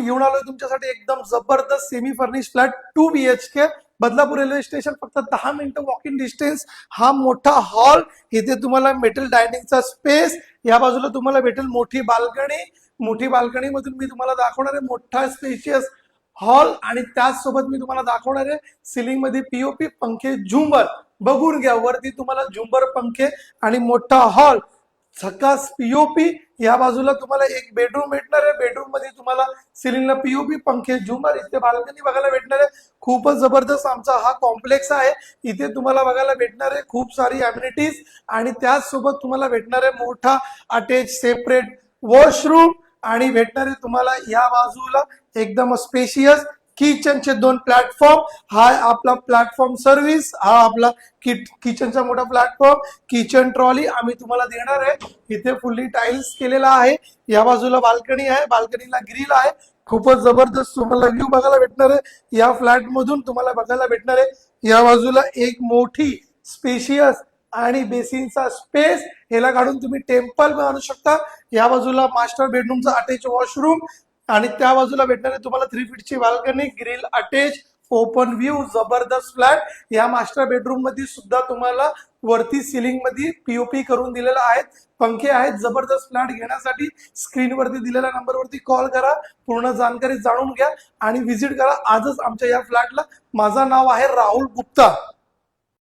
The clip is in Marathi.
घेऊन आलोय तुमच्यासाठी एकदम जबरदस्त semi furnish flat 2 BHK Badlapur railway station फक्त 10 मिनिटं वॉक इन डिस्टन्स. हा मोठा हॉल, इथे तुम्हाला मेटल डायनिंगचा स्पेस, या बाजूला तुम्हाला भेटेल मोठी बाल्कनी मधून मी तुम्हाला दाखवणार आहे मोठा स्पेशियस हॉल आणि त्याचसोबत मी तुम्हाला दाखवणार आहे सिलिंग मध्ये पीओपी पंखे झुंबर. बघून घ्या, वरती तुम्हाला झुंबर पंखे आणि मोठा हॉल, झकास पीओपी. या बाजूला तुम्हाला एक बेडरूम भेटणार आहे, बेडरूम मध्ये तुम्हाला सिलिंगला पीओपी पंखे झुंबर, इथे बाल्कनी बघायला भेटणार आहे. खूपच जबरदस्त आमचा हा कॉम्प्लेक्स आहे. इथे तुम्हाला बघायला भेटणार आहे खूप सारी अम्युनिटीज आणि त्याचसोबत तुम्हाला भेटणार आहे मोठा अटॅच सेपरेट वॉशरूम आणि भेटणार आहे तुम्हाला या बाजूला एकदम स्पेशियस किचनचे 2 प्लॅटफॉर्म. हा आपला प्लॅटफॉर्म सर्व्हिस, हा आपला किचनचा मोठा प्लॅटफॉर्म, किचन ट्रॉली आम्ही तुम्हाला देणार आहे. इथे फुल्ली टाइल्स केलेला आहे. या बाजूला बाल्कनी आहे, बाल्कनीला ग्रिल आहे. खूपच जबरदस्त तुम्हाला व्ह्यू बघायला भेटणार आहे या फ्लॅट मधून. तुम्हाला बघायला भेटणार आहे या बाजूला एक मोठी स्पेशियस आणि बेसिनचा स्पेस, ह्याला काढून तुम्ही टेम्पल बनवू शकता. या बाजूला मास्टर बेडरूमचा अटॅच वॉशरूम आणि त्या बाजूला भेटणार आहे तुम्हाला 3 फीटची balcony, grill attach, open view, जबरदस्त फ्लॅट. या मास्टर बेडरूम मध्ये सुद्धा तुम्हाला वरती सिलिंग मध्ये पीओपी करून दिलेला आहे, पंखे आहेत. जबरदस्त फ्लॅट घेण्यासाठी स्क्रीनवरती दिलेल्या नंबरवरती कॉल करा, पूर्ण जाणकारी जाणून घ्या आणि व्हिजिट करा आजच आमच्या या फ्लॅटला. माझं नाव आहे राहुल गुप्ता.